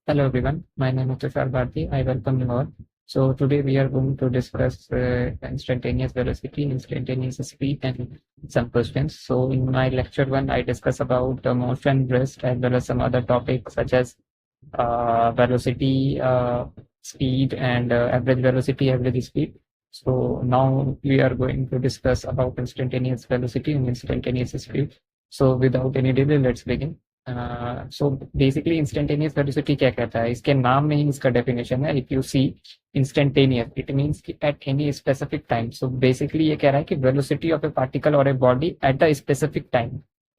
Hello everyone, my name is Tushar Bharti. I welcome you all. So today we are going to discuss instantaneous velocity, instantaneous speed, and some questions. So in my lecture one, I discuss about motion, rest, as well as some other topics such as velocity, speed, and average velocity, average speed. So now we are going to discuss about instantaneous velocity and instantaneous speed. So without any delay, let's begin. So basically instantaneous velocity क्या कहता है, इसके नाम में ही इसका definition है. If you see instantaneous, it means कि at any specific time. So basically ये कह रहा है कि वेलोसिटी ऑफ ए पार्टिकल और a body at a specific time,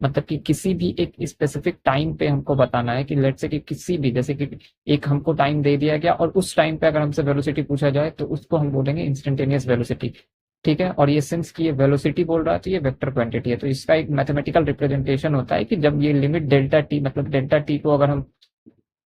मतलब कि किसी भी एक स्पेसिफिक टाइम पे हमको बताना है कि लेट्स से कि किसी भी, जैसे कि एक हमको टाइम दे दिया गया और उस टाइम पे अगर हमसे वेलोसिटी पूछा जाए तो उसको हम बोलेंगे इंस्टेंटेनियस वेलोसिटी. ठीक है. और ये सिंस की ये वेलोसिटी बोल रहा है तो ये वेक्टर क्वांटिटी है, तो इसका एक मैथमेटिकल रिप्रेजेंटेशन होता है कि जब ये लिमिट डेल्टा टी, मतलब डेल्टा टी को अगर हम,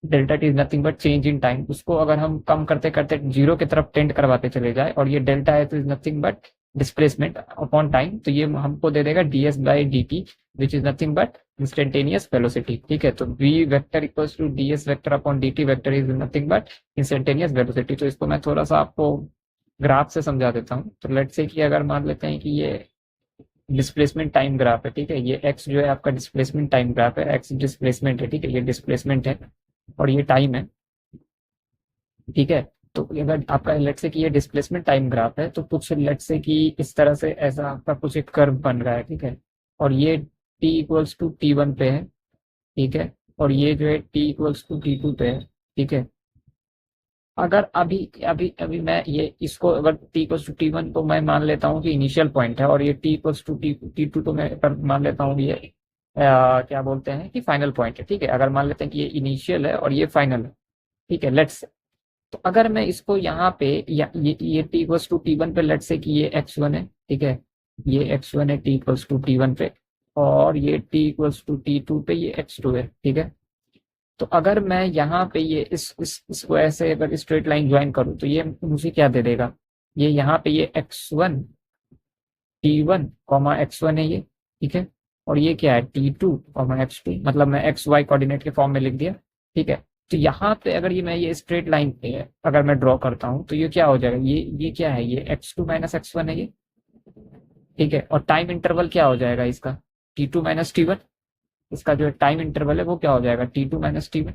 delta T is nothing but change in time, उसको अगर हम कम करते करते जीरो की तरफ टेंड करवाते चले जाए, और ये delta S is nothing but displacement upon time, तो ये हमको दे देगा ds by D T, which is nothing but instantaneous velocity. ठीक है. तो v vector equals to ds vector upon dt vector is nothing but instantaneous velocity. तो इसको मैं थोड़ा सा आपको ग्राफ से समझा देता हूँ. तो लेट्स से कि अगर मान लेते हैं कि ये डिस्प्लेसमेंट टाइम ग्राफ है. ठीक है. ये x जो है आपका डिस्प्लेसमेंट टाइम ग्राफ है, x डिस्प्लेसमेंट है. ठीक है. ये डिस्प्लेसमेंट है और ये टाइम है. ठीक है. तो अगर आपका लेट्स से कि ये डिस्प्लेसमेंट टाइम ग्राफ है, तो कुछ लेट्स से कि इस तरह से ऐसा आपका कुछ एक कर्व बन रहा है. ठीक है. और ये t इक्वल्स टू t1 पे है. ठीक है. और ये जो है t इक्वल्स टू t2 पे है. ठीक है. अगर अभी अभी अभी मैं ये इसको अगर t इक्वल्स टू t1 तो मैं मान लेता हूँ कि इनिशियल पॉइंट है, और ये t इक्वल्स टू t2 तो मैं पर मान लेता हूँ ये क्या बोलते हैं कि फाइनल पॉइंट है. ठीक है. अगर मान लेते हैं कि ये इनिशियल है और ये फाइनल है. ठीक है. लेट्स, तो अगर मैं इसको यहाँ पे या ये t इक्वल्स टू t1 पे लेट्स से कि ये x1 है. ठीक है. ये x1 है t इक्वल्स टू t1 पे, और ये t इक्वल्स टू t2 पे ये x2 है. ठीक है. तो अगर मैं यहाँ पे ये इसको ऐसे अगर स्ट्रेट लाइन ज्वाइन करूँ तो ये मुझे क्या दे देगा, ये यहाँ पे ये x1 t1 कॉमा x1 है ये. ठीक है. और ये क्या है t2 कॉमा x2, मतलब मैं एक्स वाई कोऑर्डिनेट के फॉर्म में लिख दिया. ठीक है. तो यहाँ पे अगर ये मैं ये स्ट्रेट लाइन पे अगर मैं ड्रॉ करता हूँ तो ये क्या हो जाएगा, ये क्या है, ये x2 माइनस x1 है ये. ठीक है. और टाइम इंटरवल क्या हो जाएगा इसका, t2 माइनस t1. इसका जो टाइम इंटरवल है वो क्या हो जाएगा, t2 माइनस t1.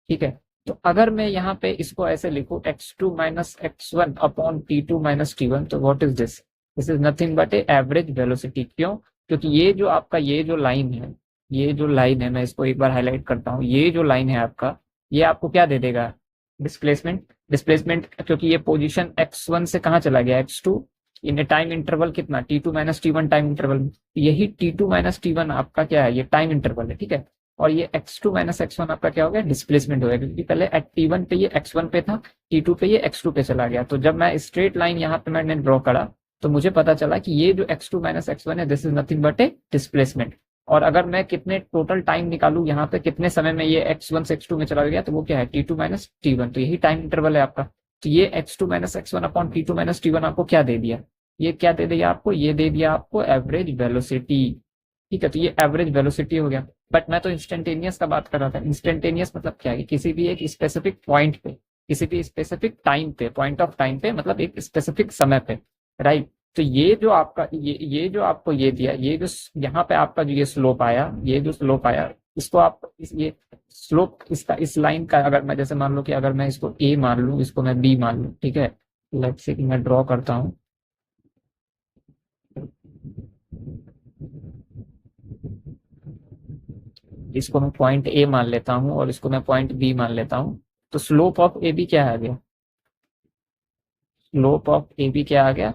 ठीक है. तो अगर मैं यहाँ पे इसको ऐसे लिखूं x2 minus x1 upon t2 minus t1, तो what is this, this is nothing but A average velocity. क्यों? क्योंकि ये जो आपका ये जो लाइन है, ये जो लाइन है, मैं इसको एक बार हाईलाइट करता हूँ, ये जो लाइन है आपका, ये आपको क्या दे देगा, डिस्प्लेसमेंट. डिस्प्लेसमेंट क्योंकि ये पोजीशन x1 से कहाँ चला गया, x2, इन टाइम इंटरवल कितना, t2 minus t1 time interval. यही t2 माइनस t1 आपका क्या है, ये टाइम इंटरवल है. ठीक है. और ये x2 माइनस x1 आपका क्या हो गया, डिस्प्लेसमेंट हो गया, क्योंकि पहले एट t1 पे ये x1 पे था, t2 पे ये x2 पे चला गया. तो जब मैं स्ट्रेट लाइन यहाँ पे मैंने ड्रॉ करा तो मुझे पता चला कि ये जो x2 माइनस x1 है, this is nothing but A displacement. और अगर मैं कितने टोटल टाइम निकालू यहाँ पे, कितने समय में ये x1 से x2 में चला गया, तो वो क्या है, t2 माइनस t1. तो यही टाइम इंटरवल है आपका. तो ये x2 minus x1 upon t2 minus t1 आपको क्या दे दिया, ये क्या दे दिया आपको, ये दे दिया आपको एवरेज वेलोसिटी. ठीक है. तो ये एवरेज वेलोसिटी हो गया. बट मैं तो इंस्टेंटेनियस का बात कर रहा था. इंस्टेंटेनियस मतलब क्या है, किसी भी एक स्पेसिफिक पॉइंट पे, किसी भी स्पेसिफिक टाइम पे, पॉइंट ऑफ टाइम पे, मतलब एक स्पेसिफिक समय पे, राइट. तो ये जो आपका ये जो आपको ये दिया, ये जो यहाँ पे आपका जो ये स्लोप आया, ये जो स्लोप आया, इसको आप ये स्लोप इसका, इस लाइन का अगर मैं जैसे मान लो कि अगर मैं इसको a मान लूँ, इसको मैं b मान लूँ. ठीक है. लेट्स से कि मैं ड्रॉ करता हूँ, इसको मैं पॉइंट ए मान लेता हूं और इसको मैं पॉइंट बी मान लेता हूं. तो स्लोप ऑफ ए बी क्या आ गया, स्लोप ऑफ ए बी क्या आ गया,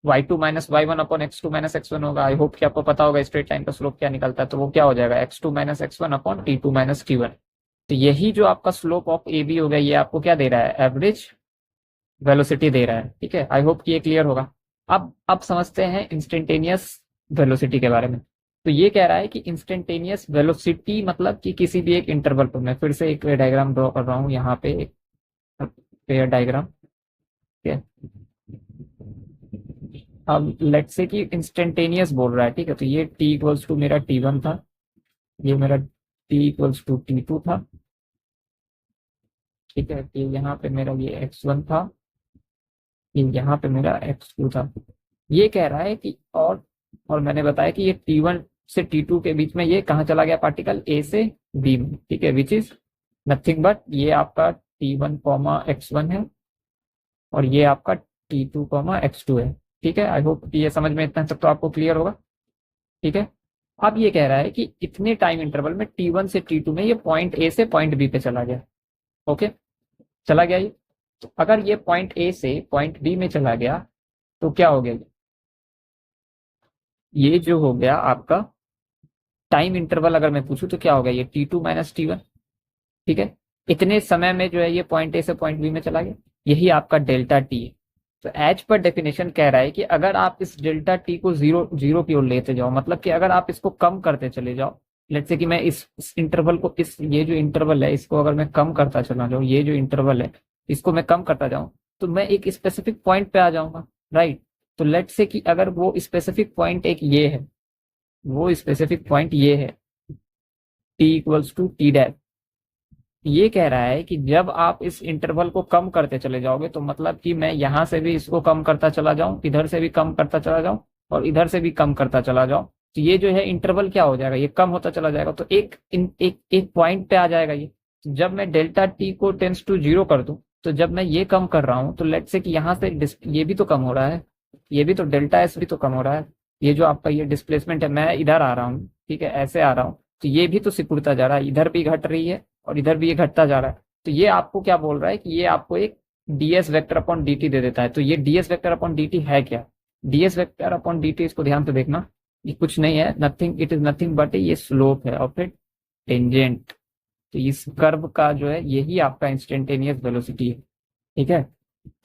y2 minus Y one upon X two minus x1 होगा. आई होप कि आपको पता होगा स्ट्रेट लाइन का स्लोप क्या निकलता है. तो वो क्या हो जाएगा, x2 minus x1 upon t2 minus t1. तो यही जो आपका स्लोप ऑफ ए बी हो गया, ये आपको क्या दे रहा है, एवरेज वेलोसिटी दे रहा है. ठीक है. आई होप कि ये क्लियर होगा. अब समझते हैं इंस्टेंटेनियस वेलोसिटी के बारे में. तो ये कह रहा है कि इंस्टेंटेनियस वेलोसिटी मतलब कि किसी भी एक इंटरवल पर, मैं फिर से एक डायग्राम ड्रॉ कर रहा हूँ यहाँ पे, एक पेयर डायग्राम. ठीक है. अब लेट्स से कि इंस्टेंटेनियस बोल रहा है. ठीक है. तो ये t इक्वल्स टू मेरा t1 था, ये मेरा t इक्वल्स टू t2 था, ठीक है, कि यहाँ पे मेरा ये x1 था, ये यहाँ पे मेरा x2 था। ये कह रहा है कि और मैंने बताया कि ये T1 से T2 के बीच में ये कहाँ चला गया पार्टिकल, A से B में, ठीक है, विच इज नथिंग बट ये आपका T1, x1 है और ये आपका T2, x2 है। ठीक है, आई होप ये समझ में इतना सब तो आपको क्लियर होगा। ठीक है, अब ये कह रहा है कि इतने टाइम इंटरवल में T1 से T2 में ये पॉइंट A से पॉइंट B पे चला गया। ओके, चला गया ये। तो अगर ये पॉइंट A से पॉइंट B में चला गया तो क्या हो गया, ये जो हो गया आपका टाइम इंटरवल, अगर मैं पूछूं तो क्या हो गया, ये T2 - T1। ठीक है, इतने समय में जो है ये पॉइंट ए से पॉइंट बी में चला गया, यही आपका डेल्टा टी है। तो एज पर डेफिनेशन कह रहा है कि अगर आप इस डेल्टा टी को जीरो जीरो की ओर लेते जाओ, मतलब कि अगर आप इसको कम करते चले जाओ, लेट्स से कि मैं इस इंटरवल को, इस ये जो इंटरवल है इसको अगर मैं कम करता चला जाऊं, ये जो इंटरवल है इसको मैं कम करता जाऊं, तो मैं एक स्पेसिफिक पॉइंट पे आ जाऊंगा, राइट। तो लेट्स से कि अगर वो स्पेसिफिक पॉइंट एक ये है, वो स्पेसिफिक पॉइंट ये है, T = T', ये कह रहा है कि जब आप इस इंटरवल को कम करते चले जाओगे, तो मतलब कि मैं यहां से भी इसको कम करता चला जाऊं, इधर से भी कम करता चला जाऊं और इधर से भी कम करता चला जाऊं, तो ये जो है इंटरवल क्या हो जाएगा, ये कम होता चला जाएगा। तो एक पॉइंट पे आ जाएगा ये। तो जब मैं डेल्टा टी को टेंस टू जीरो कर दूं, तो जब मैं ये कम कर रहा हूं तो लेट से कि यहाँ से ये भी तो कम हो रहा है, ये भी तो डेल्टा एस भी तो कम हो रहा है, ये जो आपका ये डिस्प्लेसमेंट है, मैं इधर आ रहा हूँ, ठीक है, ऐसे आ रहा हूँ, तो ये भी तो सिकुड़ता जा रहा है, इधर भी घट रही है और इधर भी ये घटता जा रहा है। तो ये आपको क्या बोल रहा है कि ये आपको एक ds वेक्टर अपॉन dt दे देता है। तो ये ds वेक्टर अपॉन dt है क्या, ds वेक्टर अपॉन dt, इसको ध्यान से देखना, ये कुछ नहीं है, nothing, it is nothing but ये स्लोप है और फिर टेंजेंट। तो इस कर्व का जो है यही आपका इंस्टेंटेनियस वेलोसिटी है। ठीक है,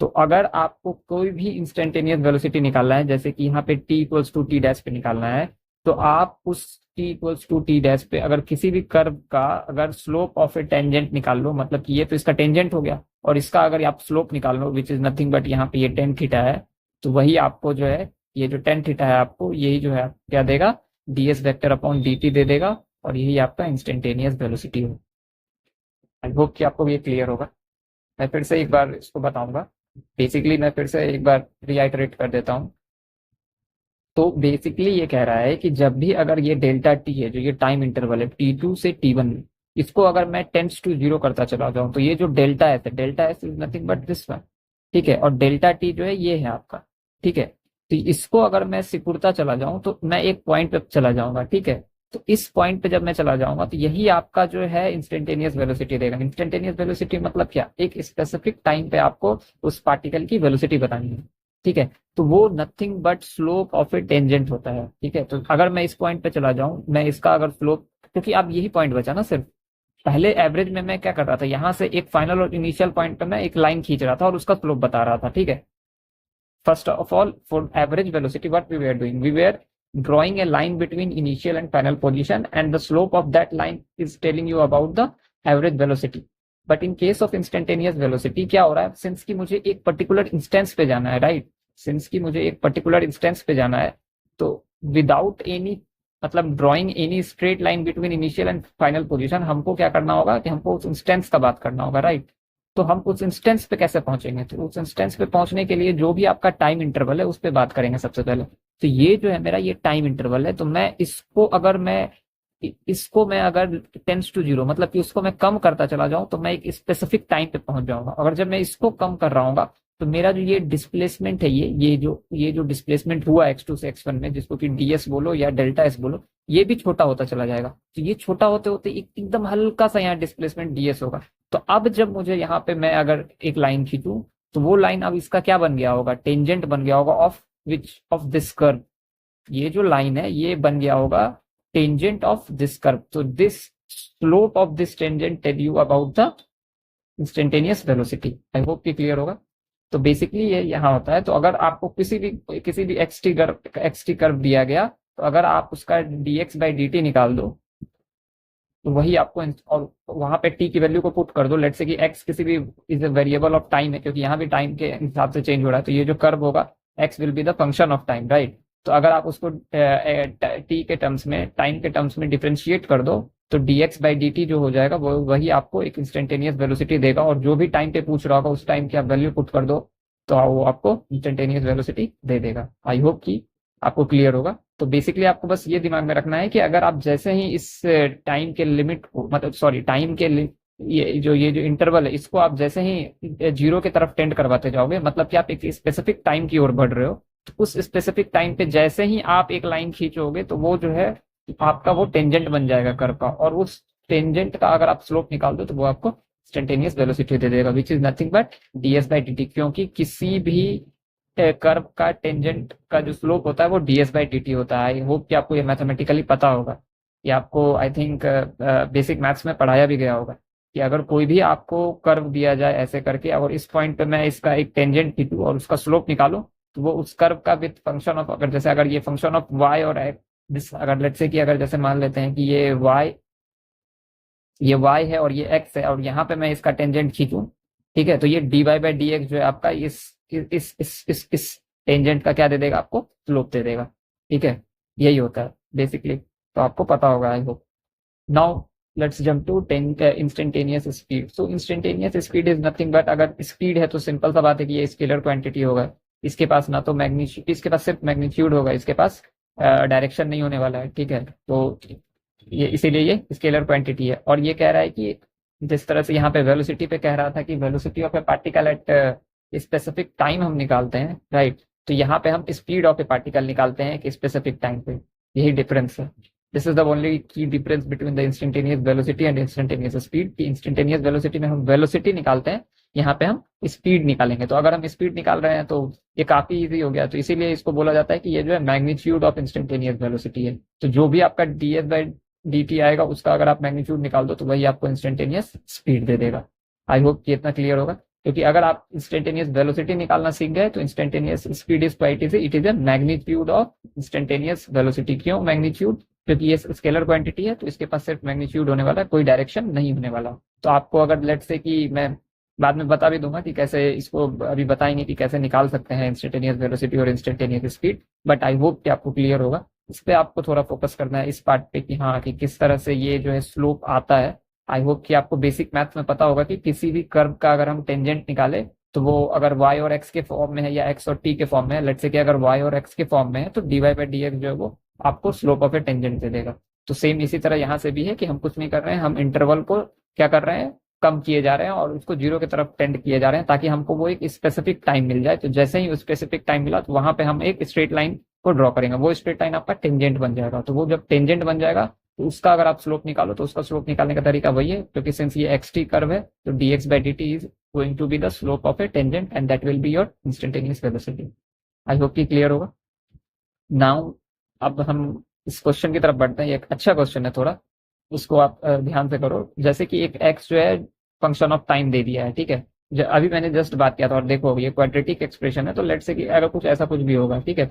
तो अगर आपको कोई भी इंस्टेंटेनियस वेलोसिटी निकालना है, जैसे कि यहाँ पे t = t' पे निकालना है, तो आप उस t = t' पे अगर किसी भी कर्व का अगर स्लोप ऑफ ए टेंजेंट निकाल लो, मतलब कि ये तो इसका टेंजेंट हो गया, और इसका अगर आप स्लोप निकाल लो विच इज नथिंग बट यहाँ पे ये टेन थीटा है, तो वही आपको जो है, ये जो टेन थीटा है आपको यही जो है क्या देगा, ds वेक्टर अपॉन dt दे देगा, और यही आपका इंस्टेंटेनियस वेलोसिटी हो। आई होप कि आपको ये क्लियर होगा। मैं फिर से एक बार इसको बताऊंगा, बेसिकली मैं फिर से एक बार रिआइटरेट कर देता हूँ। तो बेसिकली ये कह रहा है कि जब भी अगर ये डेल्टा टी है, जो ये टाइम इंटरवल है T2 से T1 में, इसको अगर मैं टेंस टू जीरो करता चला जाऊं, तो ये जो डेल्टा एस है, delta S is nothing but this one, ठीक है, और डेल्टा टी जो है ये है आपका, ठीक है। तो इसको अगर मैं सिकुड़ता चला जाऊं तो मैं एक पॉइंट पे चला जाऊंगा, ठीक है। तो इस पॉइंट पे जब मैं चला जाऊंगा तो यही आपका जो है इंस्टेंटेनियस वेलोसिटी देगा। इंस्टेंटेनियस वेलोसिटी मतलब क्या, एक स्पेसिफिक टाइम पे आपको उस पार्टिकल की वेलोसिटी बतानी है, ठीक है। तो वो nothing but slope of a tangent होता है, ठीक है। तो अगर मैं इस पॉइंट पे चला जाऊं, मैं इसका अगर स्लोप, क्योंकि अब यही पॉइंट बचा ना सिर्फ, पहले एवरेज में मैं क्या कर रहा था, यहां से एक फाइनल और इनिशियल पॉइंट पे मैं एक लाइन खींच रहा था और उसका स्लोप बता रहा था, ठीक है। First of all, for average velocity, what we were doing? We were drawing a line between initial and final position, and the slope of that line is telling you about the average velocity. But in case of instantaneous velocity, क्या हो रहा है, since कि मुझे एक particular instance पे जाना है, राइट, सिंस कि मुझे एक पर्टिकुलर इंस्टेंस पे जाना है, तो विदाउट एनी, मतलब drawing any straight line between initial and final position, हमको क्या करना होगा कि हमको उस इंस्टेंस का बात करना होगा, राइट। तो हम उस इंस्टेंस पे कैसे पहुंचेंगे, तो उस इंस्टेंस पे पहुंचने के लिए जो भी आपका टाइम इंटरवल है उस पर बात करेंगे सबसे पहले। तो ये जो है मेरा ये टाइम इंटरवल है, तो मैं इसको मैं अगर टेंस टू जीरो, मतलब कि उसको मैं कम करता चला जाऊं, तो मैं एक स्पेसिफिक टाइम पे पहुंच जाऊंगा। अगर जब मैं इसको कम कर रहा हूँ तो मेरा जो ये डिस्प्लेसमेंट है, ये जो डिस्प्लेसमेंट हुआ x2 से x1 में, जिसको कि ds बोलो या डेल्टा एस बोलो, ये भी छोटा होता चला जाएगा। तो ये छोटा होते होते एकदम हल्का सा यहाँ डिस्प्लेसमेंट ds होगा। तो अब जब मुझे यहाँ पे मैं अगर एक लाइन खींचूं, तो वो लाइन अब इसका क्या बन गया होगा, टेंजेंट बन गया होगा ऑफ दिस कर्व। ये जो लाइन है ये बन गया होगा टेंजेंट ऑफ दिस कर्व। तो this slope of this tangent tell you about the instantaneous velocity. I hope कि क्लियर होगा। तो बेसिकली ये यहाँ होता है। तो अगर आपको किसी भी एक्स टी कर्व दिया गया, तो अगर आप उसका dx/dt निकाल दो, तो वही आपको, और वहां पे t की वैल्यू को पुट कर दो, लेट्स से कि x किसी भी is a variable of time है, क्योंकि यहाँ भी टाइम के हिसाब से चेंज हो रहा है, तो ये जो कर्व होगा x will be the function of time, right. तो अगर आप उसको t के टर्म्स में, टाइम के टर्म्स में डिफ्रेंशिएट कर दो, तो dx बाई dt जो हो जाएगा वो वही आपको एक इंस्टेंटेनियस वेलोसिटी देगा, और जो भी टाइम पे पूछ रहा होगा उस टाइम की आप वैल्यू पुट कर दो तो वो आपको इंस्टेंटेनियस वेलोसिटी दे देगा। आई होप कि आपको क्लियर होगा। तो बेसिकली आपको बस ये दिमाग में रखना है कि अगर आप जैसे ही इस टाइम के लिमिट को, मतलब सॉरी टाइम के ये जो इंटरवल है, इसको आप जैसे ही जीरो की तरफ टेंड करवाते जाओगे, मतलब कि आप एक स्पेसिफिक टाइम की ओर बढ़ रहे हो, तो उस स्पेसिफिक टाइम पे जैसे ही आप एक लाइन खींचोगे तो वो जो है आपका वो टेंजेंट बन जाएगा कर्व का, और उस टेंजेंट का अगर आप स्लोप निकाल दो तो वो आपको इंस्टेंटेनियस वेलोसिटी दे देगा, विच is nothing but ds by dt, क्योंकि किसी भी कर्व का टेंजेंट का जो स्लोप होता है वो ds बाई dt होता है। आई होप कि आपको ये मैथमेटिकली पता होगा, ये आपको आई थिंक बेसिक मैथ्स में पढ़ाया भी गया होगा कि अगर कोई भी आपको कर्व दिया जाए ऐसे करके, और इस पॉइंट पे मैं इसका एक टेंजेंट खींचूं और उसका स्लोप निकालूं, तो वो उस कर्व का विथ फंक्शन ऑफ, अगर जैसे अगर ये फंक्शन ऑफ y और x, अगर लेट्स से कि अगर जैसे मान लेते हैं कि ये y है और ये x है, और यहाँ पे मैं इसका टेंजेंट खींचूं, ठीक है, तो ये dy बाई dx जो है आपका इस टेंजेंट का क्या दे देगा, आपको स्लोप दे देगा। ठीक है, यही होता है बेसिकली, तो आपको पता होगा I hope. Now let's jump to instantaneous speed. So instantaneous speed is nothing but, अगर स्पीड है तो सिंपल सा बात है कि ये स्केलर क्वांटिटी होगा, इसके पास ना तो मैग्नीट्यूड, इसके पास सिर्फ मैग्नीट्यूड होगा, इसके पास डायरेक्शन नहीं होने वाला है। ठीक है, तो ये इसीलिए ये स्केलर क्वांटिटी है, और ये कह रहा है कि जिस तरह से यहाँ पे वेलोसिटी पे कह रहा था कि velocity of A particle at specific time हम निकालते हैं, राइट, तो यहाँ पे हम स्पीड ऑफ ए पार्टिकल निकालते हैं एक स्पेसिफिक टाइम पे, यही डिफरेंस है। दिस इज द ओनली की difference between the instantaneous velocity and instantaneous speed. की इंस्टेंटेनियस वेलोसिटी में हम वेलोसिटी निकालते हैं, यहाँ पे हम स्पीड निकालेंगे। तो अगर हम स्पीड निकाल रहे हैं तो ये काफी इजी हो गया, तो इसीलिए इसको बोला जाता है कि ये जो है मैग्नीट्यूड ऑफ इंस्टेंटेनियस वेलोसिटी है। तो जो भी आपका ds बाई dt आएगा उसका अगर आप मैग्नीट्यूड निकाल दो तो वही आपको इंस्टेंटेनियस स्पीड दे देगा। आई होप कि इतना क्लियर होगा, क्योंकि अगर आप इंस्टेंटेनियस वेलोसिटी निकालना सीख गए तो instantaneous speed is quite easy, it is a magnitude of instantaneous velocity. क्यों मैग्नीट्यूड? क्योंकि ये स्केलर क्वांटिटी है तो इसके पास सिर्फ मैग्नीट्यूड होने वाला है, कोई डायरेक्शन नहीं होने वाला। तो आपको अगर लेट से कि मैं बाद में बता भी दूंगा कि कैसे इसको, अभी बताएंगे कि कैसे निकाल सकते हैं इंस्टेंटेनियस वेलोसिटी और instantaneous speed, but I hope कि आपको क्लियर होगा। इस पे आपको थोड़ा फोकस करना है इस पार्ट पे कि हाँ कि किस तरह से ये जो है स्लोप आता है। आई होप कि आपको बेसिक मैथ्स में पता होगा कि किसी भी कर्व का अगर हम टेंजेंट निकाले तो वो अगर y और x के फॉर्म में है या x और t के फॉर्म में है, लेट्स से कि अगर y और x के फॉर्म में है तो dy बाई dx जो है वो आपको स्लोप ऑफ ए टेंजेंट दे देगा। तो सेम इसी तरह यहाँ से भी है कि हम कुछ नहीं कर रहे हैं, हम इंटरवल को क्या कर रहे हैं, कम किए जा रहे हैं और उसको जीरो की तरफ टेंड किए जा रहे हैं, ताकि हमको वो एक स्पेसिफिक टाइम मिल जाए। तो जैसे ही स्पेसिफिक टाइम मिला तो वहां पे हम एक स्ट्रेट लाइन को ड्रॉ करेंगे, वो स्ट्रेट लाइन आपका टेंजेंट बन जाएगा। तो वो जब टेंजेंट बन जाएगा तो उसका अगर आप स्लोप निकालो तो उसका स्लोप निकालने का तरीका वही है, क्योंकि सिंस ये xt कर्व है तो dx by dt is going to be the slope of a tangent and that will be your instantaneous velocity. I hope कि क्लियर होगा। नाउ अब हम इस क्वेश्चन की तरफ बढ़ते हैं, ये एक अच्छा क्वेश्चन है थोड़ा, उसको आप ध्यान से करो। जैसे कि एक x जो है फंक्शन ऑफ टाइम दे दिया है, ठीक है, अभी मैंने जस्ट बात किया था, और देखो ये क्वाड्रेटिक एक्सप्रेशन है, तो लेट से कि अगर कुछ ऐसा कुछ भी होगा, ठीक है,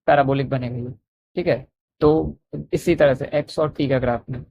पैराबोलिक बनेगा ये, ठीक है। तो इसी तरह से x और t का ग्राफ में,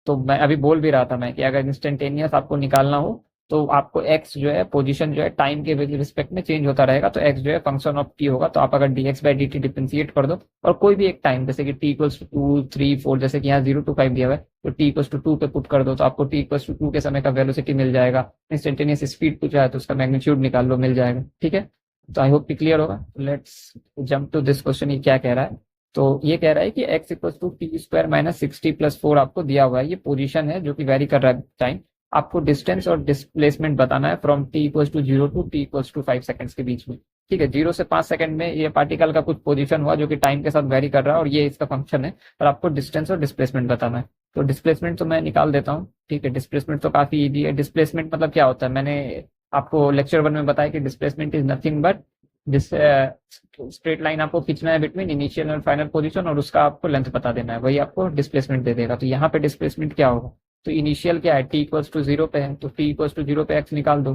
तो मैं अभी बोल भी रहा था मैं कि अगर इंस्टेंटेनियस आपको निकालना हो तो आपको x जो है पोजीशन जो है टाइम के रिस्पेक्ट में चेंज होता रहेगा, तो x जो है फंक्शन ऑफ t होगा। तो आप अगर dx बाई dt डिफरेंशिएट कर दो और कोई भी एक टाइम जैसे कि t इक्वल्स टू 2 3 4, जैसे कि यहाँ 0 to 5 दिया हुआ है, तो t इक्वल्स टू 2 पे पुट कर दो तो आपको t इक्वल्स टू 2 के समय का वेलोसिटी मिल जाएगा। इंस्टेंटेनियस स्पीड पूछा है तो उसका मैग्नीट्यूड निकाल लो, मिल जाएगा। ठीक है, तो आई होप कि क्लियर होगा। Let's jump to this question. ये क्या कह रहा है, तो ये कह रहा है कि x equals to T square minus 60 plus 4 आपको दिया हुआ है, ये पोजीशन है जो कि वेरी कर रहा है टाइम। आपको डिस्टेंस और डिस्प्लेसमेंट बताना है from t equals to 0 to t equals to 5 seconds के बीच में। ठीक है, 0 से 5 सेकंड में ये पार्टिकल का कुछ पोजीशन हुआ जो कि टाइम के साथ वेरी कर रहा है, और ये इसका फंक्शन है, और आपको डिस्टेंस और डिस्प्लेसमेंट बताना है। तो डिस्प्लेसमेंट तो मैं निकाल देता हूँ। ठीक है, डिस्प्लेसमेंट तो काफी ईजी है। डिस्प्लेसमेंट मतलब क्या होता है, मैंने आपको लेक्चर 1 में बताया कि डिस्प्लेसमेंट इज नथिंग बट जिस स्ट्रेट लाइन आपको खींचना है बिटवीन इनिशियल और फाइनल पोजीशन, और उसका आपको लेंथ बता देना है, वही आपको डिस्प्लेसमेंट दे देगा। तो यहाँ पे डिस्प्लेसमेंट क्या होगा, तो इनिशियल क्या है, t इक्वल्स टू 0 पे है, तो t इक्वल्स टू 0 पे x निकाल दो,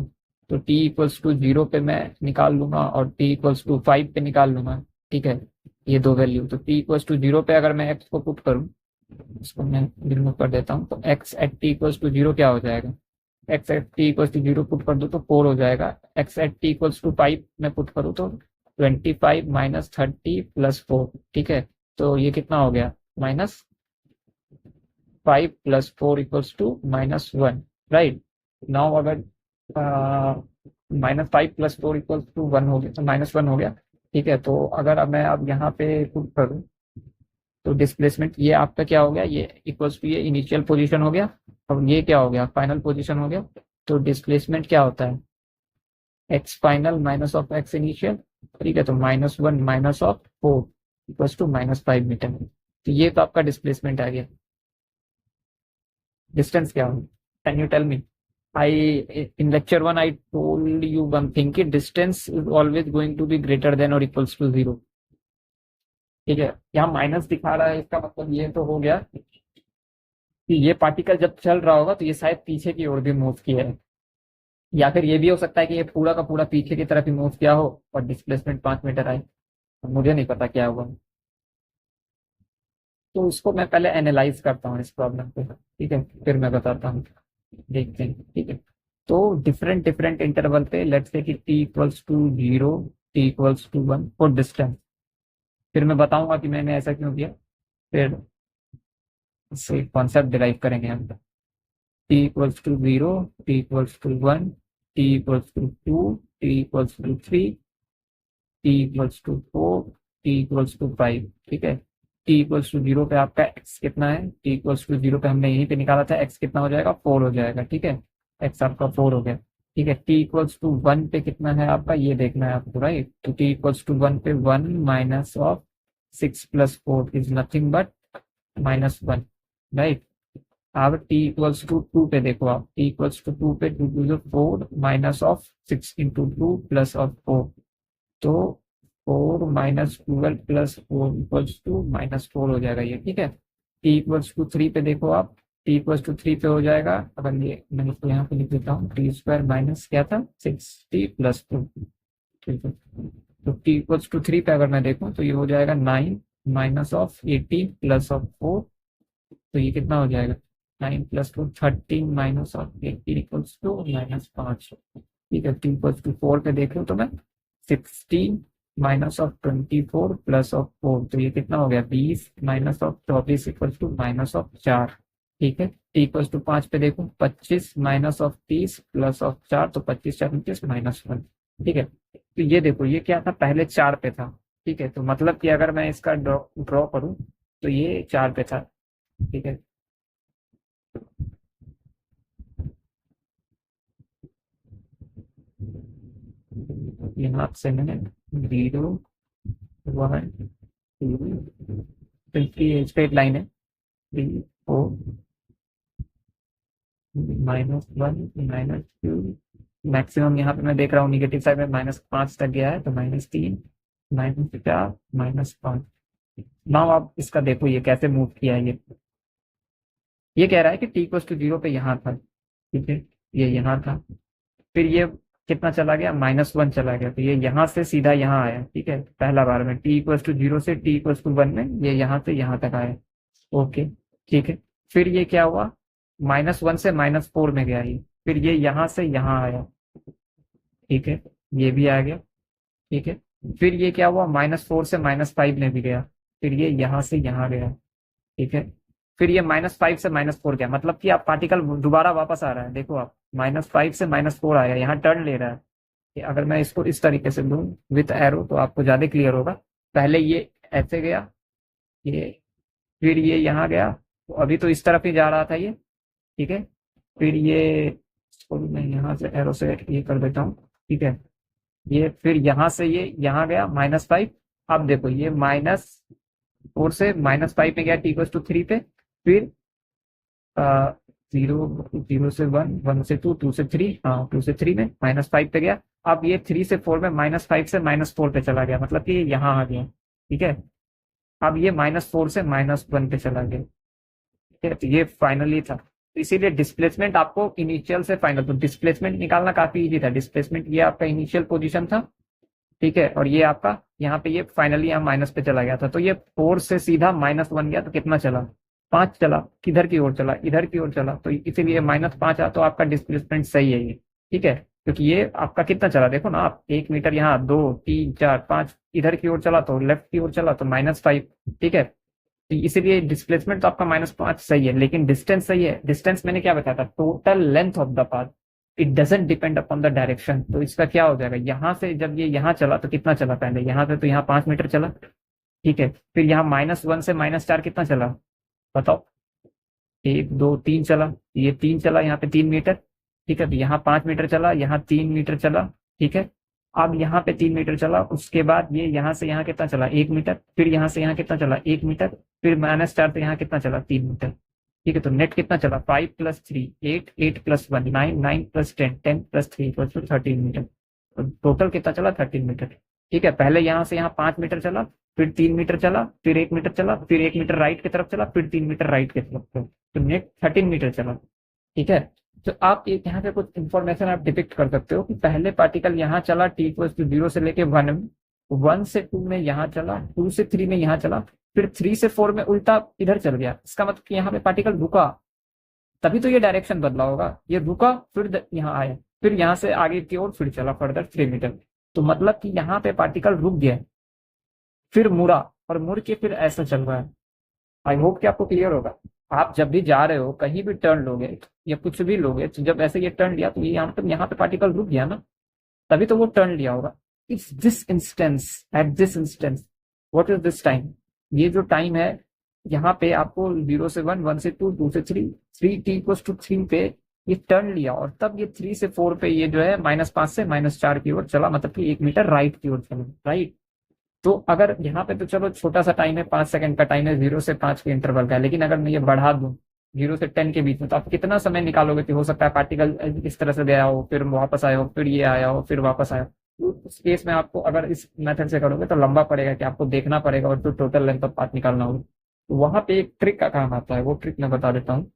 तो t इक्वल्स टू 0 पे मैं निकाल लूंगा और t इक्वल्स टू 5 पे निकाल लूंगा। ठीक है, ये दो वैल्यू, तो t इक्वल्स टू 0 पे अगर मैं x को पुट करूँ, इसको मैं रिमूव कर देता हूँ, तो x at t equals to 0 क्या हो जाएगा, x at t equals to 0 put कर दो तो 4 हो जाएगा। x at t equals to 5 में पुट करूँ तो 25 माइनस 30 प्लस 4। ठीक है, तो ये कितना हो गया, minus 5 plus 4 equals to -1, right. Now अगर -5 प्लस 4 इक्वल्स टू 1 हो गया, तो -1 हो गया, ठीक है। तो अगर अब मैं अब यहाँ पे पुट करूँ, तो डिस्प्लेसमेंट ये आपका क्या हो गया, ये इक्वल्स टू ये इनिशियल पोजीशन हो गया, और ये क्या हो गया, फाइनल पोजीशन हो गया। तो डिस्प्लेसमेंट क्या होता है, X final minus of X initial, ठीक है। तो -1 minus of 4 equals to -5 metre. तो ये तो आपका डिस्प्लेसमेंट आ गया। डिस्टेंस क्या हो, can you tell me? I in lecture 1 I told you one thing कि distance is always going to be greater than or equals to 0, ठीक है। यहाँ माइनस दिखा रहा है, इसका मतलब ये तो हो गया कि ये पार्टिकल जब चल रहा होगा तो ये शायद पीछे की ओर भी मूव किया है, या फिर ये भी हो सकता है कि ये पूरा का पूरा पीछे की तरफ ही मूव किया हो और डिस्प्लेसमेंट 5 मीटर आए। मुझे नहीं पता क्या हुआ, तो इसको मैं पहले एनालाइज करता हूँ इस प्रॉब्लम को, ठीक है, फिर मैं बताता हूँ, देखते हैं, ठीक है। तो डिफरेंट डिफरेंट इंटरवल पे लेट्स से कि t equals to 0, t equals to 1 for distance, फिर मैं बताऊंगा कि मैंने ऐसा क्यों किया, फिर इससे कॉन्सेप्ट डिराइव करेंगे हम। t equals to 0, t equals to 1, t equals to 2, t equals to 3, t equals to 4, t equals to 5, ठीक है। t इक्वल्स टू 0 पे आपका x कितना है, t इक्वल्स टू 0 पे हमने यहीं पे निकाला था, x कितना हो जाएगा, 4 हो जाएगा, ठीक है। x आपका 4 हो गया, ठीक है। t इक्वल्स टू 1 पे कितना है आपका, ये देखना है आपको, राइट। तो t इक्वल्स टू 1 पे 1 minus of 6 plus 4 is nothing but -1, right. अब t इक्वल्स टू 2 पे देखो आप, t इक्वल्स टू 2 पे 2 to 4 minus of 6 into 2 plus of 4, तो 4 माइनस 12 प्लस 4 इक्वल्स टू -4 हो जाएगा ये, ठीक है। t इक्वल्स टू 3 पे देखो आप, t इक्वल्स टू 3 पे हो जाएगा, अगर ये मैं इसको यहाँ पे लिख देता हूँ, t स्क्वायर माइनस क्या था 6t प्लस 2, ठीक है। तो t इक्वल्स टू 3 पे अगर मैं देखूँ तो ये हो जाएगा 9 माइनस ऑफ 18 प्लस ऑफ 4, तो ये कितना हो जाएगा 9 plus 4 13 minus of 18 equals to -5, ठीक है। t इक्वल्स टू 4 पे देख लो तो मैं 16 माइनस ऑफ 24 प्लस ऑफ 4, तो ये कितना हो गया 20 minus of 24 equal to minus of 4, ठीक है। टी इक्वल टू 5 पे देखो 25 माइनस ऑफ 30 प्लस ऑफ 4, तो 25 4 29 -1, ठीक है। तो ये देखो ये क्या था, पहले 4 पे था, ठीक है। तो मतलब कि अगर मैं इसका ड्रॉ करूं तो ये 4 पे था, ठीक है। यहाँ से मैंने 0 1 2, तो स्ट्रेट लाइन है, 3 4 -1 -2, मैक्सिमम यहाँ पे मैं देख रहा हूँ निगेटिव साइड में -5 तक गया है, तो -3 -4 -5। नाउ आप इसका देखो ये कैसे मूव किया है, ये कह रहा है कि t इक्वल टू 0 पे यहाँ था, ठीक है, ये यहाँ था, फिर ये कितना चला गया -1 चला गया, तो ये यहाँ से सीधा यहाँ आया, ठीक है। पहला बार में t इक्वल टू 0 से t इक्वल टू 1 में ये यहाँ से यहाँ तक आया, ओके, ठीक है। फिर ये क्या हुआ, -1 से -4 में गया ये, फिर ये यहाँ से यहाँ आया, ठीक है, ये भी आ गया, ठीक है। फिर ये क्या हुआ, -4 से -5 में भी गया, फिर ये यहाँ से यहाँ गया, ठीक है। फिर ये -5 से -4 गया, मतलब कि आप पार्टिकल दोबारा वापस आ रहा है, देखो आप -5 से -4 आया, यहाँ टर्न ले रहा है। कि अगर मैं इसको इस तरीके से लूँ विथ एरो तो आपको ज्यादा क्लियर होगा। पहले ये ऐसे गया, ये फिर ये यहाँ गया, तो अभी तो इस तरफ ही जा रहा था ये, ठीक है। फिर ये इसको भी मैं यहाँ से एरो से ये कर देता हूँ, ठीक है। ये फिर यहाँ से ये यहाँ गया -5, अब देखो ये -4 से -5 में गया t इक्वल टू 3 पे, फिर 0 से 1 1 से 2 2 से 3, हाँ 2 से 3 में -5 पे गया, अब ये 3 से 4 में -5 से -4 पे चला गया, मतलब कि ये यहाँ आ गया, ठीक है। अब ये -4 से -1 पे चला गया, ठीक है। तो ये फाइनली था, तो इसीलिए डिस्प्लेसमेंट आपको इनिशियल से फाइनल, तो डिस्प्लेसमेंट निकालना काफी इजी था। डिस्प्लेसमेंट ये आपका इनिशियल पोजीशन था, ठीक है, और ये आपका यहाँ पे ये फाइनली यहाँ माइनस पे चला गया था, तो ये 4 से सीधा -1 गया, तो कितना चला 5 चला, किधर की ओर चला, इधर की ओर चला, तो इसीलिए -5 आ, तो आपका डिस्प्लेसमेंट सही है ये, ठीक है। क्योंकि ये आपका कितना चला देखो ना आप, 1 मीटर यहाँ 2 3 4 5 इधर की ओर चला, तो लेफ्ट की ओर चला तो -5, ठीक है। तो इसीलिए डिस्प्लेसमेंट तो आपका -5 सही है, लेकिन डिस्टेंस सही है। डिस्टेंस मैंने क्या बताया था, total length of the path, it doesn't depend upon the direction. तो इसका क्या हो जाएगा, यहाँ से जब ये यहाँ चला तो कितना चला, पहले यहाँ से तो यहाँ 5 मीटर चला, ठीक है। फिर यहाँ -1 से -4 कितना चला बताओ, 1 2 3 चला, ये 3 चला, यहाँ पे 3 मीटर, ठीक है। तो यहाँ 5 मीटर चला, यहाँ 3 मीटर चला, ठीक है। अब यहाँ पे 3 मीटर चला, उसके बाद ये यहाँ से यहाँ कितना चला, 1 मीटर, फिर यहाँ से यहाँ कितना चला, 1 मीटर, फिर -4 से यहाँ कितना चला, 3 मीटर, ठीक है। तो नेट कितना चला, 5 + 3 8, 8 + 1 9, 9 + 10 10 + 3 = 13 मीटर। तो टोटल कितना चला, 13 मीटर, ठीक है। पहले यहाँ से यहाँ 5 मीटर चला, फिर 3 मीटर चला, फिर 1 मीटर चला, फिर 1 मीटर राइट की तरफ चला, फिर 3 मीटर राइट की तरफ चला, तो नेट 13 मीटर चला, ठीक है। तो आप एक यहाँ पे कुछ इंफॉर्मेशन आप डिपिक्ट कर सकते हो कि पहले पार्टिकल यहाँ चला t = 0 से लेके 1 में, 1 से 2 में यहाँ चला, 2 से 3 में यहाँ चला, फिर 3 से 4 में उल्टा इधर चल गया। इसका मतलब कि यहाँ पे पार्टिकल रुका, तभी तो ये डायरेक्शन बदला होगा। ये रुका, फिर यहाँ आया, फिर यहाँ से आगे की ओर फिर चला फर्दर 3 मीटर। तो मतलब कि यहाँ पे पार्टिकल रुक गया, फिर मुड़ा, और मुड़ के फिर ऐसा चल रहा है। आई होप कि आपको क्लियर होगा। आप जब भी जा रहे हो, कहीं भी टर्न लोगे या कुछ भी लोगे, तो जब ऐसे ये टर्न लिया तो ये यहाँ पे पार्टिकल रुक गया ना, तभी तो वो टर्न लिया होगा। It's this instance, at this instance, what is this time, ये जो टाइम है यहाँ पे आपको 0 से 1, 1 से 2, 2 से 3, 3t = 3 पे ये टर्न लिया, और तब ये 3 से 4 पे ये जो है -5 से -4 की ओर चला, मतलब कि 1 मीटर राइट की ओर चला, राइट। तो अगर यहाँ पे तो चलो छोटा सा टाइम है, 5 सेकंड का टाइम है, 0 से 5 के इंटरवल का है, लेकिन अगर मैं ये बढ़ा दूं 0 से 10 के बीच में, तो आप कितना समय निकालोगे कि हो सकता है पार्टिकल इस तरह से गया हो, फिर वापस आया हो, फिर ये आया हो, फिर वापस आया हो। तो उस केस में आपको अगर इस मेथड से करोगे तो लंबा पड़ेगा, कि आपको देखना पड़ेगा और फिर टोटल लेंथ ऑफ पाथ निकालना होगा। तो वहां पे एक ट्रिक का काम आता है, वो ट्रिक मैं बता देता हूँ।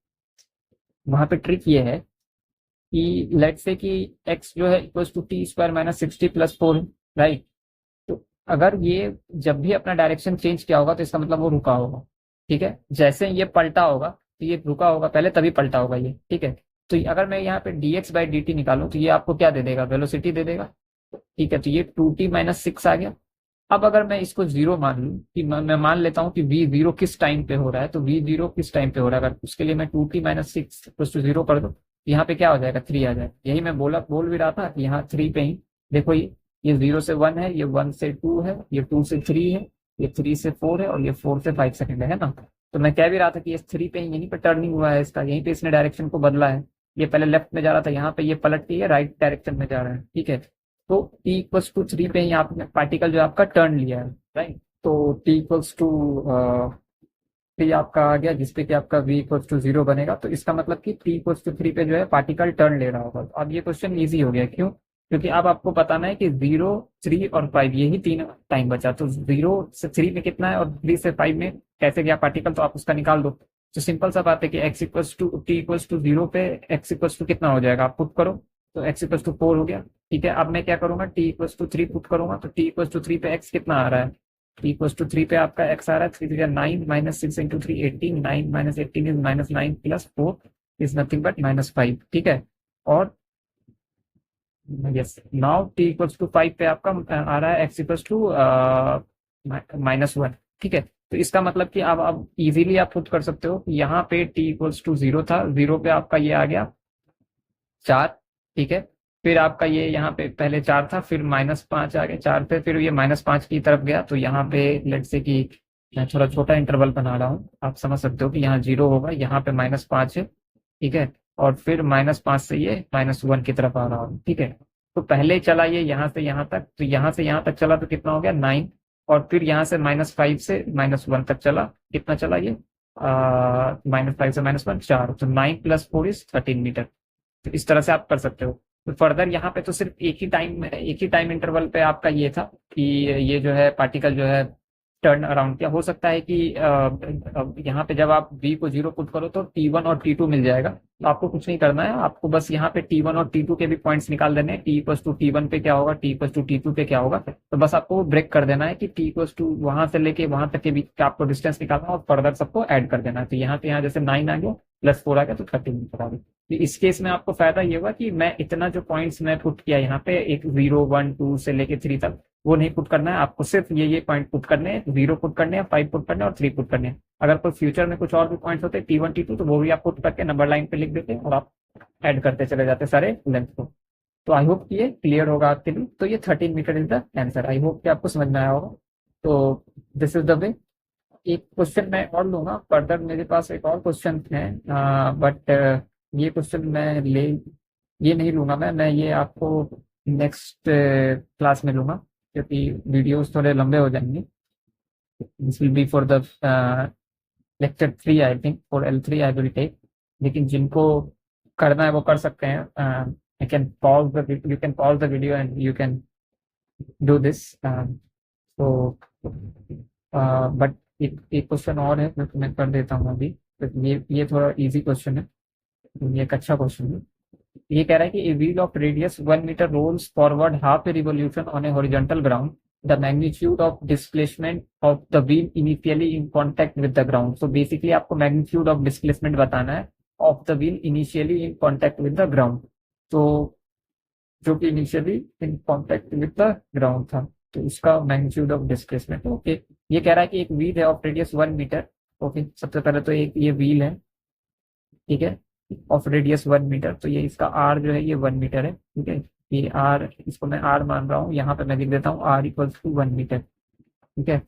वहां पे ट्रिक ये है कि लेट से कि x जो है = t² - 60 + 4, राइट। तो अगर ये जब भी अपना डायरेक्शन चेंज किया होगा तो इसका मतलब वो रुका होगा, ठीक है। जैसे ये पलटा होगा तो ये रुका होगा पहले, तभी पलटा होगा ये, ठीक है। तो अगर मैं यहाँ पे dx/dt निकालूं तो ये आपको क्या दे देगा, वेलोसिटी दे देगा, ठीक है। तो ये 2t - 6 आ गया। अब अगर मैं इसको 0 मान लूं, कि मैं मान लेता हूं कि v0 किस टाइम पे हो रहा है, तो v0 किस टाइम पे हो रहा है, अगर उसके लिए मैं 2t - 6 = 0 कर दूं, यहाँ पे क्या हो जाएगा, 3 आ जाएगा। यही मैं बोल भी रहा था कि यहाँ 3 पे ही देखो, ये 0 से 1 है, ये 1 से 2 है, ये 2 से 3 है, ये 3 से 4 है, और ये 4 से 5 सेकंड है ना। तो मैं कह भी रहा था कि ये 3 पे यहीं पे टर्निंग हुआ है इसका, यहीं पे इसने डायरेक्शन को बदला है। ये पहले लेफ्ट में जा रहा था, यहाँ पे ये पलट के ये राइट डायरेक्शन में जा रहा है, ठीक है। तो t = 3 पे ही आपने पार्टिकल जो आपका टर्न लिया है, राइट। तो t = 3 आपका आ गया, जिसपे कि आपका v = 0 बनेगा। तो इसका मतलब कि t = 3 पे जो है पार्टिकल टर्न ले रहा होगा। तो अब ये क्वेश्चन इजी हो गया, क्यों, क्योंकि अब आपको बताना है कि 0, 3 और 5, यही 3 टाइम बचा। तो 0 से 3 में कितना है और 3 से 5 में कैसे गया पार्टिकल, तो आप उसका निकाल दो। तो सिंपल सा बात है कि x = t = 0 पे x = कितना हो जाएगा, आप पुट करो, तो x = 4 हो गया, ठीक है। अब मैं क्या करूंगा, t = 3 पुट करूंगा, तो t = 3 पे x कितना आ रहा है, t = 3 पे आपका x आ रहा है 3 3 9 -6 × 3 18, 9 - 18 is -9 + 4 is nothing but -5, ठीक है। और यस, नाउ t = 5 पे आपका आ रहा है x = -1, ठीक है। तो इसका मतलब कि अब इजीली आप खुद कर सकते हो, यहाँ पे t = 0 था, 0 पे आपका ये आ गया 4, ठीक है। फिर आपका ये यहाँ पे पहले 4 था, फिर -5 आ गया 4 पे, फिर ये -5 की तरफ गया। तो यहाँ पे लेट्स से कि मैं थोड़ा छोटा इंटरवल बना रहा हूँ, आप समझ सकते हो कि यहाँ 0 होगा, यहाँ पे -5 है, ठीक है। और फिर -5 से ये -1 की तरफ आ रहा हूँ, ठीक है। तो पहले चला ये यहाँ से यहाँ तक, तो यहाँ से यहाँ तक चला तो कितना हो गया 9, और फिर यहाँ से -5 से -1 तक चला, कितना चला ये -5 से -1 4, तो 9 + 4 is 13 मीटर। तो इस तरह से आप कर सकते हो। तो फर्दर यहाँ पे तो सिर्फ एक ही टाइम इंटरवल पे आपका ये था कि ये जो है पार्टिकल जो है टर्न अराउंड क्या हो सकता है कि यहाँ पे जब आप v को 0 पुट करो तो t1 और t2 मिल जाएगा। तो आपको कुछ नहीं करना है, आपको बस यहाँ पे t1 और t2 के भी पॉइंट्स निकाल देने हैं। t = t1 पे क्या होगा, t = t2 पे क्या होगा, तो बस आपको ब्रेक कर देना है कि t = वहां से लेके वहां तक के बीच का आपको डिस्टेंस निकालना है और फर्दर सबको ऐड कर देना है। तो यहाँ पे यहाँ जैसे 9 आ गया +4 आ गया तो 13 मीटर आ गया। तो इस केस में आपको फायदा ये हुआ कि मैं इतना जो पॉइंट्स मैं पुट किया यहाँ पे, एक 0 1 2 से लेके 3 तक, वो नहीं पुट करना है आपको, सिर्फ ये पॉइंट पुट करने हैं, 0 पुट करने हैं, 5 पुट करने हैं और 3 पुट करने हैं। अगर कोई फ्यूचर में कुछ और भी पॉइंट्स होते हैं T1 T2 तो वो भी आप पुट करके नंबर लाइन पे लिख देते हैं और आप ऐड करते चले जाते सारे लेंथ को। तो आई होप ये क्लियर होगा आपके लिए। तो ये 13 metre is the answer. I hope कि आपको समझ में आया होगा। तो दिस इज द वे। एक क्वेश्चन मैं और लूंगा फर्दर, मेरे पास एक और क्वेश्चन है, बट ये क्वेश्चन मैं ये नहीं लूंगा मैं ये आपको नेक्स्ट क्लास में लूंगा, क्योंकि वीडियोस थोड़े लंबे हो जाएंगे। This will be for the lecture 3 I think, for L3 I will take. लेकिन जिनको करना है वो कर सकते हैं। I can pause the you can pause the video and you can do this. तो बट एक क्वेश्चन और है जो मैं कर देता हूँ अभी। तो ये थोड़ा इजी क्वेश्चन है, ये एक अच्छा क्वेश्चन है। ये कह रहा है कि a wheel of radius 1 metre rolls forward half a revolution on a horizontal ground, the magnitude of displacement of the wheel initially in contact with the ground. So basically आपको मैग्नीट्यूड ऑफ डिस्प्लेसमेंट बताना है of the wheel initially in contact with the ground. तो जो कि initially in contact with the ground था, तो उसका magnitude of displacement. Okay, ये कह रहा है कि एक व्हील है ऑफ रेडियस 1 मीटर। ओके, सबसे पहले तो एक ये व्हील है, ठीक है, ऑफ रेडियस 1 मीटर। तो ये इसका आर जो है ये 1 मीटर है, ठीक है। ये आर, इसको मैं आर मान रहा हूँ, यहाँ पे मैं लिख देता हूँ आर इक्वल्स टू 1 मीटर, ठीक है।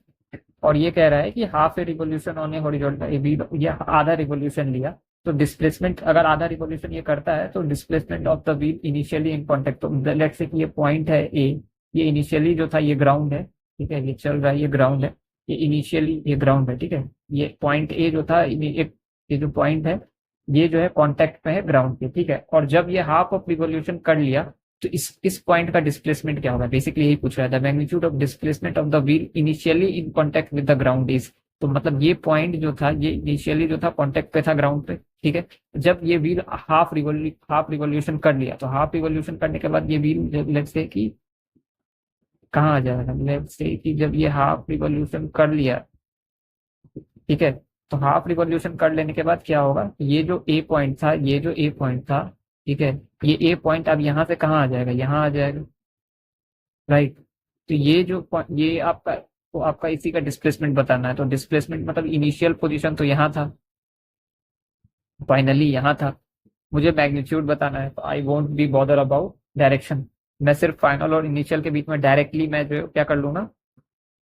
और ये कह रहा है कि half a revolution on a horizontal, ये आधा रिवोल्यूशन लिया। तो डिस्प्लेसमेंट, अगर आधा रिवोल्यूशन ये करता है तो displacement of the wheel initially in contact, तो लेट्स से कि ये पॉइंट है ए, ये इनिशियली जो था ये ग्राउंड है, ठीक है, ये चल रहा है, ये ग्राउंड है, ये इनिशियली ये ग्राउंड है, ठीक है। ये पॉइंट ए जो था, ये जो पॉइंट है ये जो है कॉन्टेक्ट पे है ग्राउंड के, ठीक है। और जब ये हाफ ऑफ रिवोल्यूशन कर लिया तो इस पॉइंट का डिस्प्लेसमेंट क्या होगा, बेसिकली यही पूछ रहा है। The magnitude of displacement of the wheel initially in contact with the ground is, तो मतलब ये पॉइंट जो था ये इनिशियली जो था कॉन्टेक्ट पे था ग्राउंड पे, ठीक है। जब ये व्हील हाफ रिवोल्यूशन कर लिया, तो हाफ रिवोल्यूशन करने के बाद ये व्हील लेट्स से कि कहाँ आ जाएगा, लेट्स से कि जब ये हाफ रिवोल्यूशन कर लिया, ठीक है, तो हाफ रिवॉल्यूशन कर लेने के बाद क्या होगा, ये जो ए पॉइंट था, ये जो ए पॉइंट था, ठीक है, ये ए पॉइंट अब यहाँ से कहाँ आ जाएगा, यहाँ आ जाएगा, राइट। तो ये जो ये आपका, तो आपका इसी का डिस्प्लेसमेंट बताना है। तो डिस्प्लेसमेंट मतलब इनिशियल पोजीशन तो यहाँ था, फाइनली यहाँ था, मुझे मैग्नीट्यूड बताना है। तो I won't be bother about direction, मैं सिर्फ फाइनल और इनिशियल के बीच में डायरेक्टली मैं जो क्या कर लूंगा,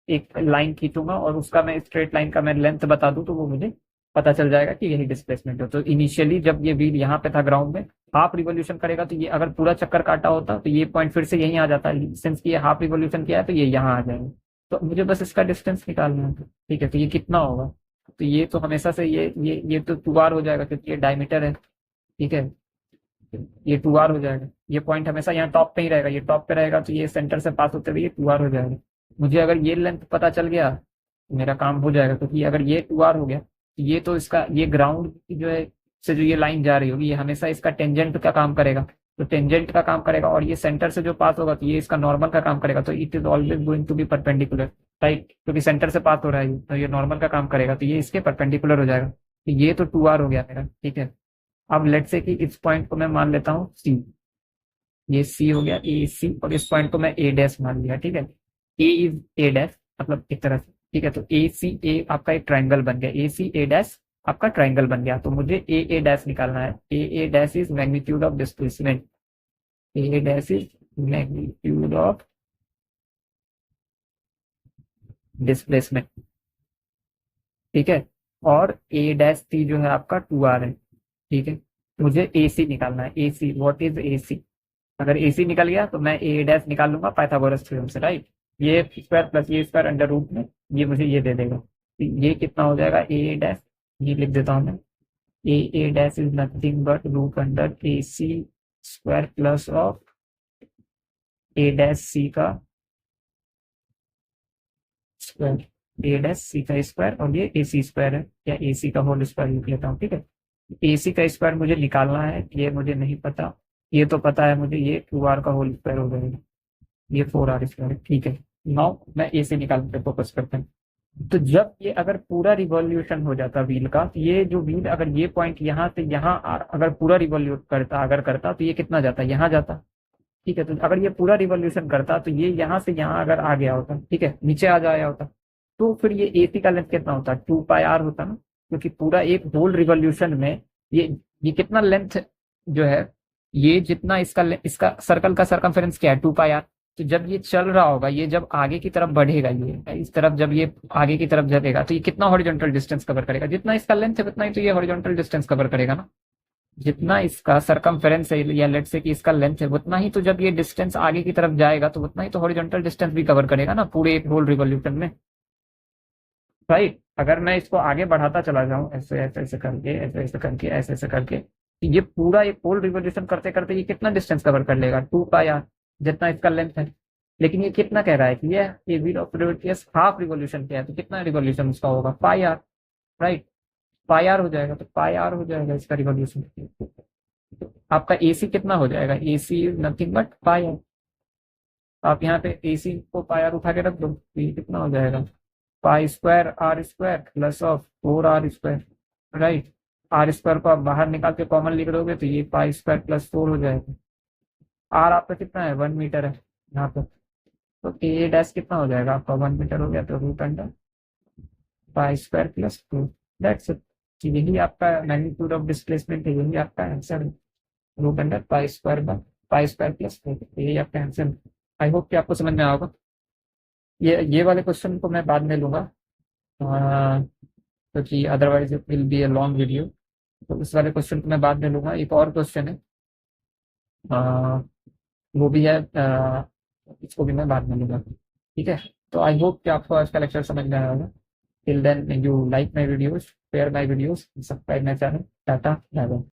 एक लाइन खींचूंगा और उसका मैं स्ट्रेट लाइन का मैं लेंथ बता दूं तो वो मुझे पता चल जाएगा कि यही डिस्प्लेसमेंट है। तो इनिशियली जब ये व्हील यहाँ पे था ग्राउंड में, हाफ रिवोल्यूशन करेगा, तो ये अगर पूरा चक्कर काटा होता तो ये पॉइंट फिर से यहीं आ जाता है, सिंस ये हाफ रिवोल्यूशन किया है तो ये यहाँ आ जाएगा। तो मुझे बस इसका डिस्टेंस निकालना है, ठीक है। तो ये कितना होगा, तो ये तो हमेशा से ये तो 2r हो जाएगा, क्योंकि ये डायमीटर है, ठीक है, ये 2r हो जाएगा। ये पॉइंट हमेशा यहाँ टॉप पे ही रहेगा, ये टॉप पे रहेगा, तो ये सेंटर से पास होते हुए ये 2r हो जाएगा। मुझे अगर ये लेंथ पता चल गया तो मेरा काम हो जाएगा, क्योंकि अगर ये 2r हो गया तो ये तो इसका, ये ग्राउंड जो है से जो ये लाइन जा रही होगी, ये हमेशा इसका टेंजेंट का काम करेगा, तो टेंजेंट का काम करेगा। और ये सेंटर से जो पास होगा तो ये इसका नॉर्मल का काम करेगा। तो it is always going to be perpendicular, right, क्योंकि सेंटर से पास हो रहा है तो ये नॉर्मल का काम करेगा, तो ये इसके परपेंडिकुलर हो जाएगा। तो ये तो 2r हो गया मेरा, ठीक है। अब लेट से कि इस पॉइंट को मैं मान लेता हूँ सी, ये सी हो गया ए सी, और इस पॉइंट को मैं ए डैश मान लिया, ठीक है। ए इज ए डैश, मतलब एक तरह से, ठीक है। तो ए सी ए आपका एक ट्राइंगल बन गया, ए सी ए डैश आपका ट्राइंगल बन गया। तो मुझे ए डैश निकालना है। A dash is magnitude of displacement, A dash is magnitude of displacement, ठीक है। और ए डैश सी जो है आपका 2r है, ठीक है। मुझे ए सी निकालना है। ए सी, व्हाट इज ए सी, अगर ए सी निकल गया तो मैं ए डैश निकाल लूंगा पाइथागोरस थ्योरम से, राइट। ये स्क्वायर प्लस ये स्क्वायर अंडर रूट में ये मुझे ये दे देगा। तो ये कितना हो जाएगा, ए डैश, ये लिख देता हूँ मैं, A dash is nothing but root under A C square plus of A dash C का स्क्वायर, ए डैश सी का स्क्वायर, और ये ए सी स्क्वायर है, या ए सी का होल स्क्वायर लिख लेता हूँ, ठीक है। ए सी का स्क्वायर मुझे निकालना है, ये मुझे नहीं पता, ये तो पता है मुझे, ये 2r का होल स्क्वायर हो जाएगा, ये 4r स्क्वायर है, ठीक है। नाउ मैं ए से निकालने पे फोकस करते हैं। तो जब ये अगर पूरा रिवॉल्यूशन हो जाता व्हील का, ये जो व्हील अगर ये पॉइंट यहाँ से यहाँ अगर पूरा रिवॉल्यूट करता, अगर करता तो ये कितना जाता, यहाँ जाता, ठीक है, तो अगर ये पूरा रिवॉल्यूशन करता तो ये यहाँ से यहाँ अगर आ गया होता, ठीक है, नीचे आ जाया होता, तो फिर ये एसी का लेंथ कितना होता, 2 पाई आर होता ना, क्योंकि पूरा एक होल रिवॉल्यूशन में ये ये कितना लेंथ जो है, ये जितना इसका सर्कल का सरकमफेरेंस क्या है, 2 पाई आर। तो जब ये चल रहा होगा, ये जब आगे की तरफ बढ़ेगा, ये इस तरफ जब ये आगे की तरफ चलेगा, तो ये कितना हॉरिजॉन्टल डिस्टेंस कवर करेगा, जितना इसका लेंथ है उतना ही तो ये हॉरिजॉन्टल डिस्टेंस कवर करेगा ना। जितना इसका सरकमफेरेंस है, या लेट्स से कि इसका लेंथ है, उतना ही तो जब ये डिस्टेंस आगे की तरफ जाएगा तो उतना ही तो हॉरिजॉन्टल डिस्टेंस भी कवर करेगा ना, पूरे एक होल रिवॉल्यूशन में। राइट, अगर मैं इसको आगे बढ़ाता चला जाऊं, ऐसे ऐसे ऐसे करके, ऐसे ऐसे करके, ऐसे ऐसे करके, तो ये पूरा एक होल रिवॉल्यूशन करते करते ये कितना डिस्टेंस कवर कर लेगा, 2 पाई आर, जितना इसका लेंथ है। लेकिन ये कितना कह रहा है कि ये wheel of radius half revolution क्या है, तो कितना रिवॉल्यूशन उसका होगा, 5 आर। राइट, 5 आर हो जाएगा, तो 5 आर हो जाएगा इसका रिवॉल्यूशन। आपका एसी कितना हो जाएगा, एसी नथिंग बट 5 आर। आप यहाँ पे एसी को 5 आर उठा के रख दो, तो ये कितना हो जाएगा, pi square R square plus of 4 R square. Right, R square को आप बाहर निकाल के कॉमन लिख दोगे तो ये पाई स्क्वायर प्लस 4 हो जाएगा। आर आपका कितना है, 1 मीटर है यहाँ पे, तो ए डैश कितना हो जाएगा आपका, 1 मीटर हो गया, तो root under pi square plus 2, that's it. यही आपका मैग्नीट्यूड ऑफ डिस्प्लेसमेंट है, यही आपका आंसर है, root under pi square plus 4, यही आपका आंसर है। आई होप कि आपको समझ में आएगा। ये वाले क्वेश्चन को मैं बाद में लूंगा, क्योंकि otherwise it will be a long video. तो इस वाले क्वेश्चन को मैं बाद में लूंगा। एक और क्वेश्चन है, अ, वो भी है, इसको भी मैं बाद में लूंगा। ठीक है, तो आई होप कि आपको आज का लेक्चर समझ में आया होगा। Till then, you like my videos, share my videos, subscribe my channel. Tata, bye bye.